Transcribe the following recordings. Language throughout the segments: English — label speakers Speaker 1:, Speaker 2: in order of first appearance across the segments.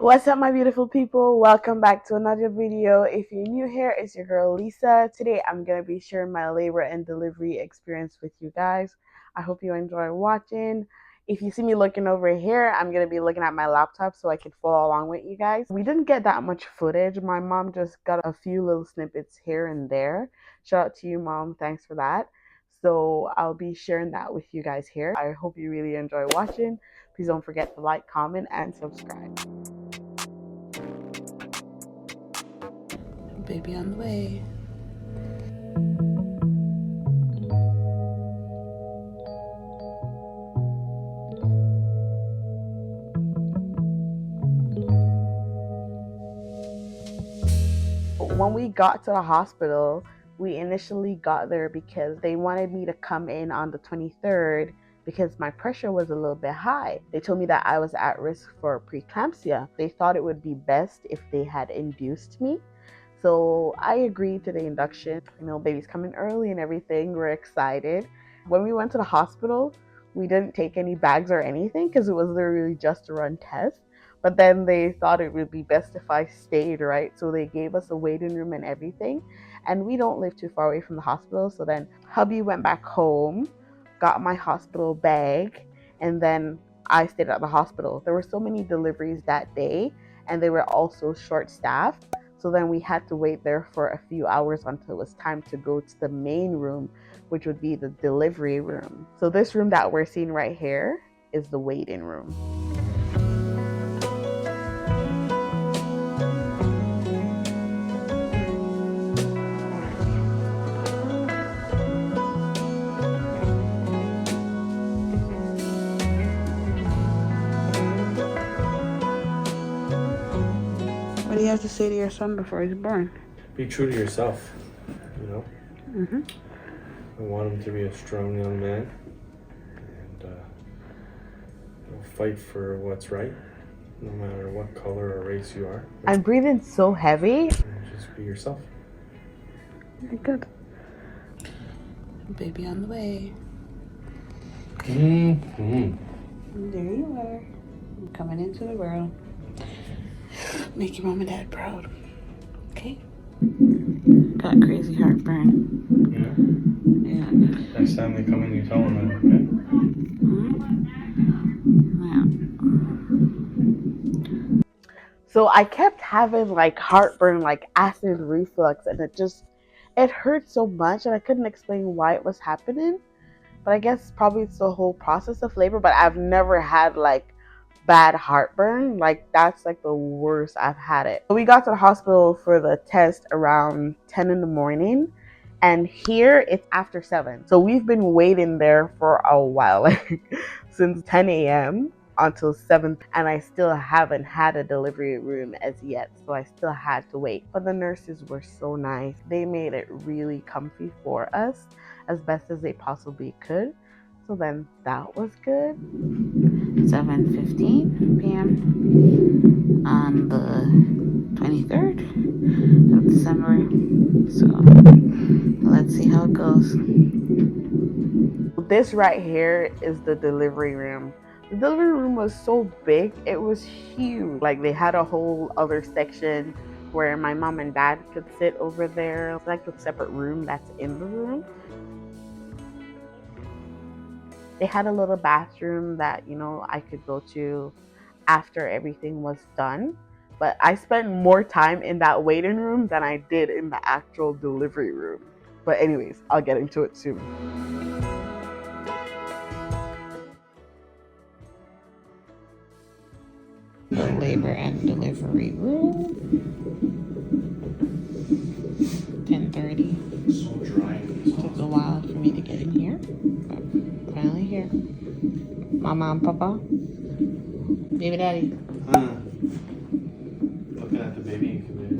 Speaker 1: What's up, my beautiful people? Welcome back to another video. If you're new here, it's your girl Lisa. Today I'm gonna be sharing my labor and delivery experience with you guys. I hope you enjoy watching. If you see me looking over here, I'm gonna be looking at my laptop so I can follow along with you guys. We didn't get that much footage. My mom just got a few little snippets here and there. Shout out to you, Mom. Thanks for that. So I'll be sharing that with you guys here. I hope you really enjoy watching. Please don't forget to like, comment, and subscribe. Baby on the way. When we got to the hospital, we initially got there because they wanted me to come in on the 23rd because my pressure was a little bit high. They told me that I was at risk for preeclampsia. They thought it would be best if they had induced me. So I agreed to the induction. You know, baby's coming early and everything. We're excited. When we went to the hospital, we didn't take any bags or anything because it was literally just to run tests. But then they thought it would be best if I stayed, right? So they gave us a waiting room and everything. And we don't live too far away from the hospital. So then hubby went back home, got my hospital bag, and then I stayed at the hospital. There were so many deliveries that day, and they were also short-staffed. So then we had to wait there for a few hours until it was time to go to the main room, which would be the delivery room. So this room that we're seeing right here is the waiting room. What do you have to say to your son before he's born?
Speaker 2: Be true to yourself, you know?
Speaker 1: Mm-hmm.
Speaker 2: I want him to be a strong young man and fight for what's right, no matter what color or race you are.
Speaker 1: I'm breathing so heavy.
Speaker 2: And just be yourself.
Speaker 1: Good. Baby on the way.
Speaker 2: Mm-hmm.
Speaker 1: There you are. You're coming into the world. Make your mom and dad proud. Okay? Got crazy heartburn.
Speaker 2: Yeah?
Speaker 1: Yeah.
Speaker 2: Next time they come in, you tell them that, okay?
Speaker 1: Yeah. So I kept having like heartburn, like acid reflux, and it hurt so much and I couldn't explain why it was happening. But I guess probably it's the whole process of labor, but I've never had like bad heartburn. Like that's like the worst I've had it. We got to the hospital for the test around 10 in the morning, and here it's after 7. So we've been waiting there for a while, like since 10 a.m. until 7, and I still haven't had a delivery room as yet, so I still had to wait. But the nurses were so nice. They made it really comfy for us as best as they possibly could. So then that was good. 7:15 p.m. on the 23rd of December. So let's see how it goes. This right here is the delivery room. The delivery room was so big, it was huge. Like they had a whole other section where my mom and dad could sit over there. It's like a separate room that's in the room. They had a little bathroom that, you know, I could go to after everything was done. But I spent more time in that waiting room than I did in the actual delivery room. But anyways, I'll get into it soon. The labor and delivery room. 10:30.
Speaker 2: So dry.
Speaker 1: Took a while for me to get in here, but finally here. Mama and Papa. Baby daddy.
Speaker 2: Looking at the baby incubator.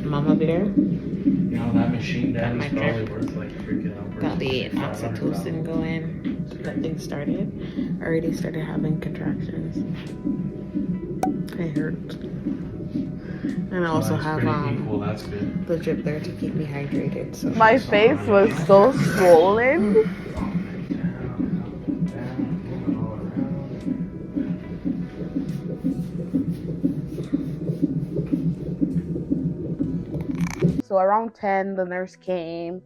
Speaker 1: Mama bear.
Speaker 2: You know, that machine
Speaker 1: Got
Speaker 2: is
Speaker 1: my
Speaker 2: probably
Speaker 1: drip.
Speaker 2: worth like freaking out.
Speaker 1: Got the oxytocin going to get things started. Already started having contractions. It hurt. And I also have
Speaker 2: Well, that's good.
Speaker 1: the drip there to keep me hydrated. So my face was so swollen. So around 10, the nurse came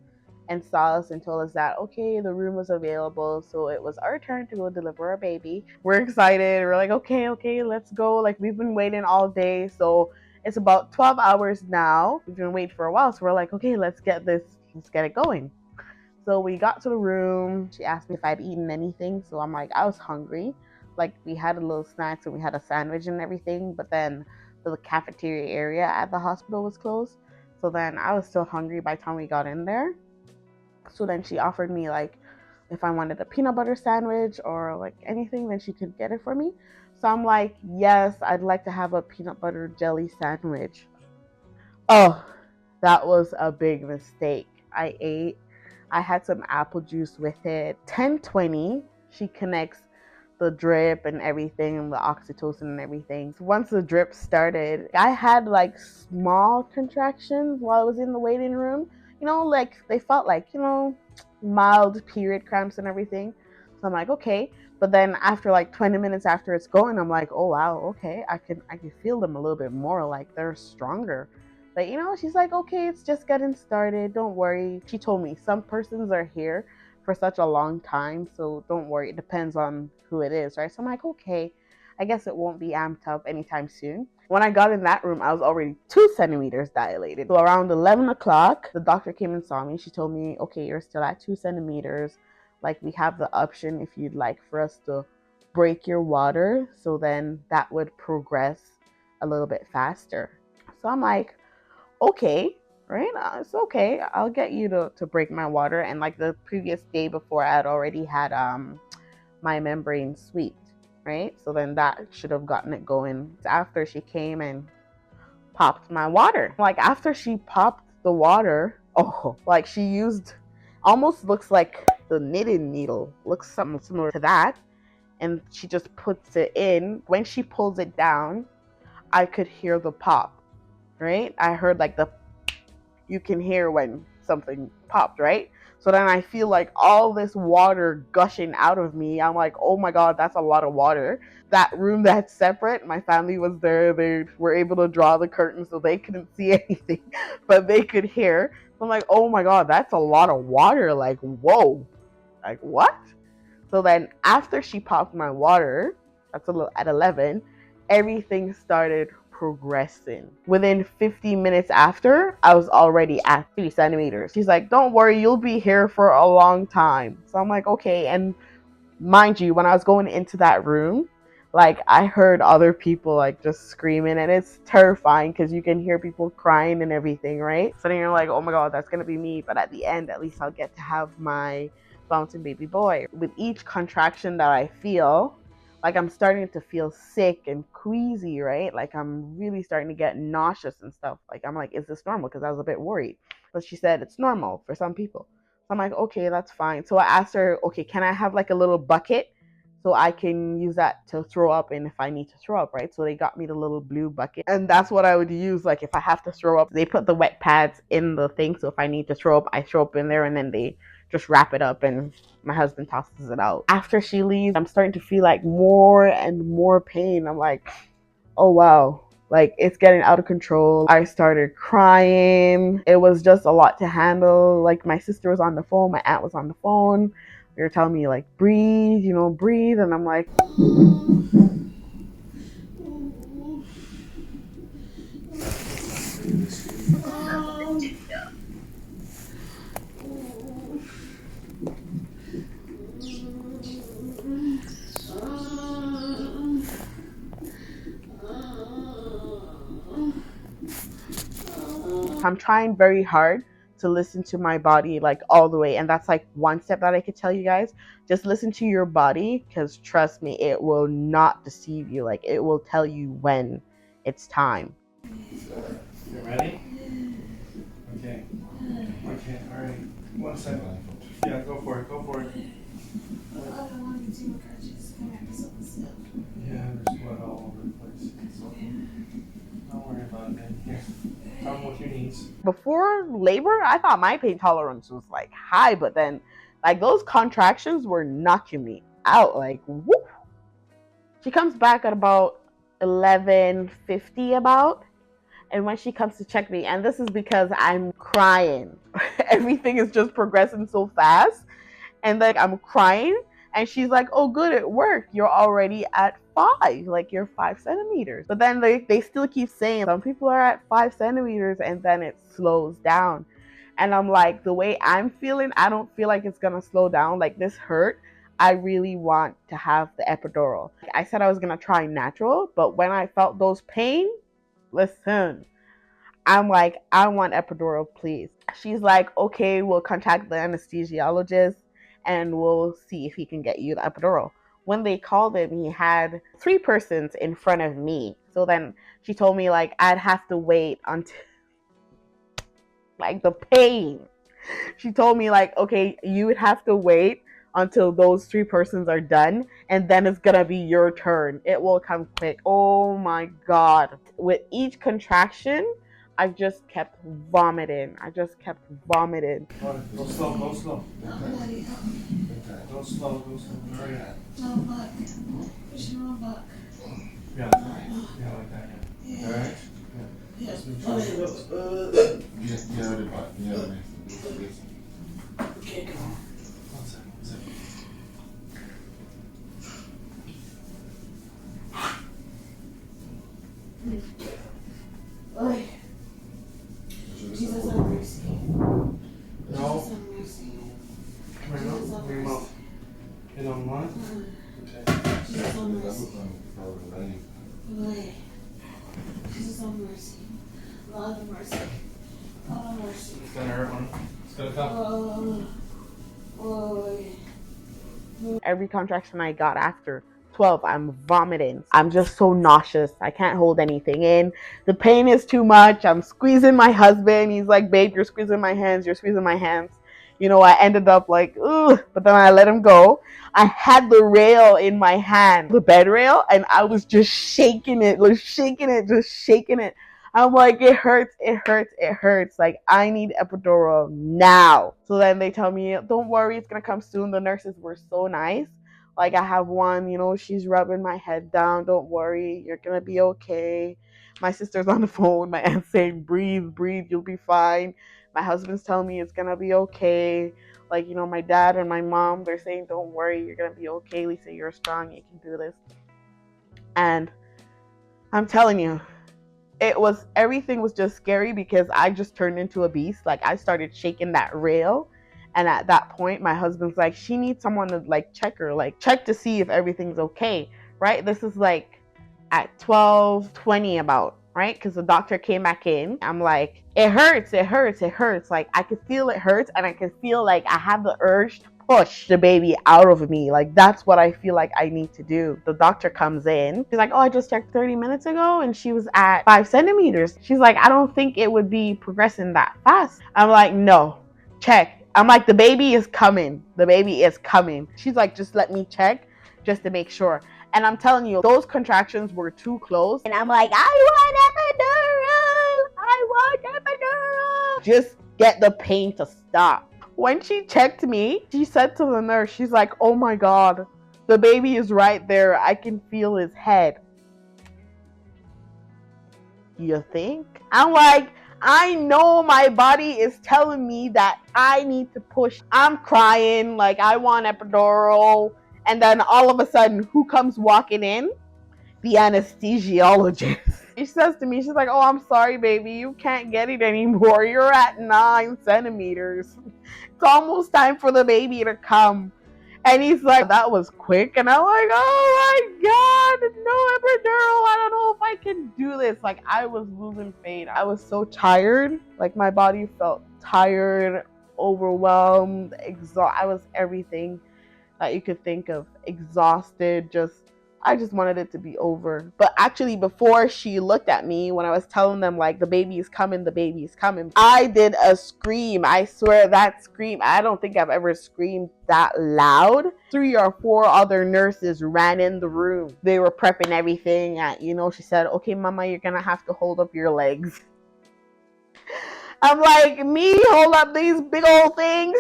Speaker 1: and saw us and told us that, okay, the room was available. So it was our turn to go deliver our baby. We're excited. We're like, okay, let's go. Like, we've been waiting all day. So it's about 12 hours now. We've been waiting for a while. So we're like, okay, let's get it going. So we got to the room. She asked me if I'd eaten anything. So I'm like, I was hungry. Like, we had a little snacks and we had a sandwich and everything. But then the cafeteria area at the hospital was closed. So then I was still hungry by the time we got in there. So then she offered me, like, if I wanted a peanut butter sandwich or like anything, then she could get it for me. So I'm like, yes, I'd like to have a peanut butter jelly sandwich. Oh, that was a big mistake. I had some apple juice with it. 10:20, she connects the drip and everything and the oxytocin and everything. So once the drip started, I had like small contractions while I was in the waiting room. Like they felt like, mild period cramps and everything. So I'm like, okay. But then after like 20 minutes after it's going, I'm like, oh wow, okay. I can feel them a little bit more, like they're stronger. But she's like, okay, it's just getting started. Don't worry. She told me some persons are here for such a long time, so don't worry. It depends on who it is, right? So I'm like, okay, I guess it won't be amped up anytime soon. When I got in that room, I was already 2 centimeters dilated. So around 11 o'clock, the doctor came and saw me. She told me, okay, you're still at 2 centimeters. Like, we have the option if you'd like for us to break your water, so then that would progress a little bit faster. So I'm like, okay, right? It's okay. I'll get you to break my water. And like the previous day before, I had already had my membrane sweet, right? So then that should have gotten it going. After she came and popped my water, like after she popped the water, oh, like she used, almost looks like the knitting needle, looks something similar to that, and she just puts it in. When she pulls it down, I could hear the pop, right? I heard like the, you can hear when something popped, right? So then I feel like all this water gushing out of me. I'm like, oh my God, that's a lot of water. That room that's separate, my family was there. They were able to draw the curtain so they couldn't see anything, but they could hear. So I'm like, oh my God, that's a lot of water. Like, whoa, like what? So then after she popped my water, that's a little at 11, everything started progressing. Within 50 minutes after, I was already at 3 centimeters. She's like, don't worry, you'll be here for a long time. So I'm like, okay. And mind you, when I was going into that room, like I heard other people like just screaming, and it's terrifying because you can hear people crying and everything, right? So then you're like, oh my God, that's gonna be me. But at the end, at least I'll get to have my bouncing baby boy. With each contraction that I feel, like I'm starting to feel sick and queasy, right? Like I'm really starting to get nauseous and stuff. Like I'm like, is this normal? Because I was a bit worried. But she said it's normal for some people. I'm like, okay, that's fine. So I asked her, okay, can I have like a little bucket so I can use that to throw up in if I need to throw up, right? So they got me the little blue bucket. And that's what I would use. Like if I have to throw up, they put the wet pads in the thing. So if I need to throw up, I throw up in there, and then they just wrap it up and my husband tosses it out. After she leaves, I'm starting to feel like more and more pain. I'm like, oh wow, like it's getting out of control. I started crying. It was just a lot to handle. Like my sister was on the phone, my aunt was on the phone. They were telling me like, breathe, breathe. And I'm like, I'm trying very hard to listen to my body like all the way. And that's like one step that I could tell you guys. Just listen to your body, because trust me, it will not deceive you. Like it will tell you when it's time.
Speaker 2: You ready? Okay. Okay, all right. 1 second. Yeah, go for it. Go for it. Yeah, there's blood all over the place. So don't worry about it. Here, come with your knees.
Speaker 1: Before labor, I thought my pain tolerance was like high, but then like those contractions were knocking me out. Like, whoop. She comes back at about 11:50 about, And when she comes to check me, and this is because I'm crying, everything is just progressing so fast. And like I'm crying, and she's like, "Oh, good, it worked. You're already at 5, like you're 5 centimeters." But then they still keep saying some people are at 5 centimeters, and then it slows down. And I'm like, the way I'm feeling, I don't feel like it's gonna slow down. Like this hurt. I really want to have the epidural. I said I was gonna try natural, but when I felt those pain, listen, I'm like, I want epidural, please. She's like, okay, we'll contact the anesthesiologist and we'll see if he can get you the epidural. When they called him, he had 3 persons in front of me. So then she told me like I'd have to wait until like the pain. She told me like, okay, you would have to wait until those 3 persons are done, and then it's gonna be your turn. It will come quick. Oh my god. With each contraction, I just kept vomiting. I just kept vomiting.
Speaker 2: Go slow, go slow. Okay. Go slow, go slow. Hurry up.
Speaker 3: No, buck. Push your buck.
Speaker 2: Yeah, yeah, like that. Yeah. All right.
Speaker 3: Yeah.
Speaker 2: Okay, come on. One second, one second.
Speaker 3: Oy. Jesus have mercy.
Speaker 2: No.
Speaker 3: Jesus have mercy.
Speaker 2: Come here, no. Bring him up. Get on one. Okay.
Speaker 3: Jesus have mercy. Oy. Jesus have mercy. Lord of mercy. Lord of mercy.
Speaker 2: It's gonna hurt one. It's gonna come.
Speaker 3: Oy.
Speaker 1: Every contraction I got after 12, I'm vomiting. I'm just so nauseous. I can't hold anything in. The pain is too much. I'm squeezing my husband. He's like, babe, you're squeezing my hands. You're squeezing my hands. You know, I ended up like, ugh, but then I let him go. I had the rail in my hand, the bed rail, and I was just shaking it, like shaking it, just shaking it. I'm like, it hurts, it hurts, it hurts. Like, I need epidural now. So then they tell me, don't worry, it's gonna come soon. The nurses were so nice. Like, I have one, you know, she's rubbing my head down. Don't worry, you're gonna be okay. My sister's on the phone. My aunt's saying, breathe, breathe, you'll be fine. My husband's telling me it's gonna be okay. Like, you know, my dad and my mom, they're saying, don't worry, you're gonna be okay. Lisa, you're strong, you can do this. And I'm telling you, everything was just scary because I just turned into a beast. Like I started shaking that rail. And at that point, my husband's like, she needs someone to like check her, like check to see if everything's okay. Right? This is like at 12:20 about, right? Because the doctor came back in. I'm like, it hurts, it hurts, it hurts. Like I could feel it hurts, and I could feel like I have the urge to push the baby out of me. Like that's what I feel like I need to do. The doctor comes in. She's like, oh, I just checked 30 minutes ago and she was at 5 centimeters. She's like, I don't think it would be progressing that fast. I'm like, no, check. I'm like, the baby is coming. The baby is coming. She's like, just let me check just to make sure. And I'm telling you, those contractions were too close. And I'm like, I want epidural. I want epidural. Just get the pain to stop. When she checked me, she said to the nurse, she's like, oh my God, the baby is right there. I can feel his head. You think? I'm like, I know my body is telling me that I need to push. I'm crying, like I want epidural. And then all of a sudden, who comes walking in? The anesthesiologist. She says to me, she's like, oh, I'm sorry, baby. You can't get it anymore. You're at 9 centimeters. It's almost time for the baby to come. And he's like, that was quick. And I'm like, oh my God, no epidural. I don't know if I can do this. Like, I was losing faith. I was so tired. Like, my body felt tired, overwhelmed, exhausted. I was everything that you could think of. Exhausted, I just wanted it to be over. But actually, before she looked at me, when I was telling them, like, the baby is coming, I did a scream. I swear that scream, I don't think I've ever screamed that loud. 3 or 4 other nurses ran in the room. They were prepping everything. She said, okay, mama, you're going to have to hold up your legs. I'm like, me hold up these big old things?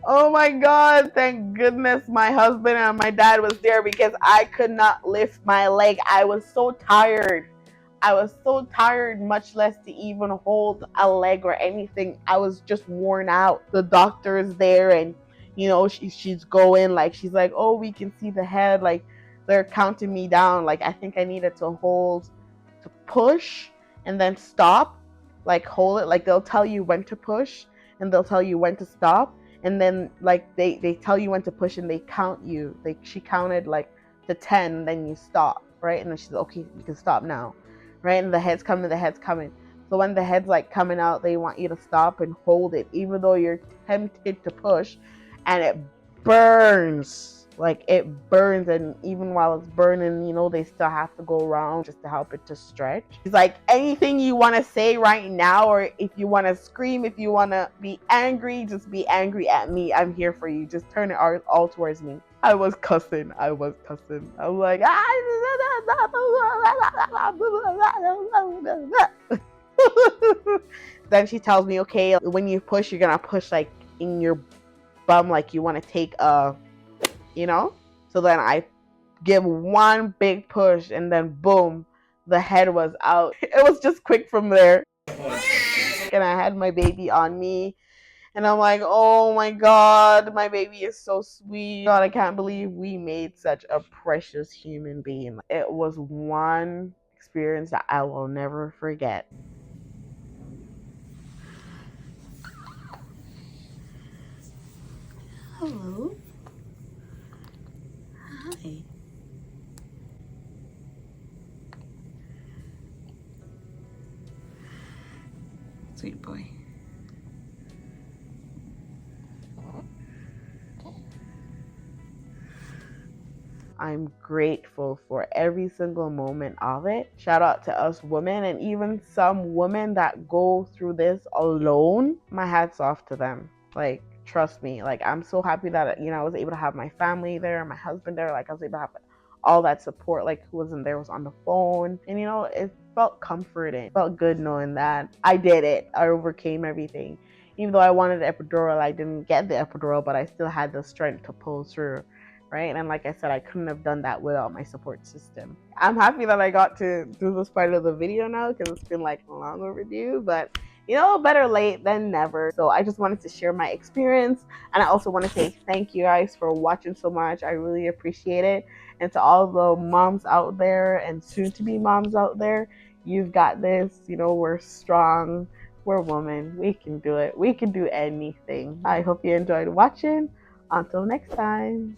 Speaker 1: Oh my God, thank goodness my husband and my dad was there because I could not lift my leg. I was so tired. I was so tired, much less to even hold a leg or anything. I was just worn out. The doctor is there, and she's going, like, she's like, oh, we can see the head. Like, they're counting me down. Like, I think I needed to hold, to push and then stop. Like, hold it. Like, they'll tell you when to push and they'll tell you when to stop, and then like they tell you when to push and they count you. Like, she counted like to 10, and then you stop, right? And then she's like, okay, you can stop now, right? And the head's coming. So when the head's like coming out, they want you to stop and hold it, even though you're tempted to push, and it burns. Like, it burns, and even while it's burning, they still have to go around just to help it to stretch. It's like, anything you want to say right now, or if you want to scream, if you want to be angry, just be angry at me. I'm here for you. Just turn it all towards me. I was cussing. I was like, then she tells me, okay, when you push, you're gonna push like in your bum, like you want to take you know? So then I give one big push, and then boom, the head was out. It was just quick from there. And I had my baby on me, and I'm like, oh my God, my baby is so sweet. God, I can't believe we made such a precious human being. It was one experience that I will never forget. Hello. Hi. Sweet boy. I'm grateful for every single moment of it. Shout out to us women, and even some women that go through this alone. My hat's off to them. Like, trust me. Like, I'm so happy that I was able to have my family there, my husband there. Like, I was able to have all that support. Like, who wasn't there was on the phone, and it felt comforting. It felt good knowing that I did it. I overcame everything. Even though I wanted the epidural, I didn't get the epidural, but I still had the strength to pull through, right? And like I said, I couldn't have done that without my support system. I'm happy that I got to do this part of the video now, because it's been like long overdue, but better late than never. So I just wanted to share my experience, and I also want to say thank you guys for watching so much. I really appreciate it. And to all the moms out there and soon to be moms out there, you've got this. We're strong. We're women. We can do it. We can do anything. I hope you enjoyed watching. Until next time.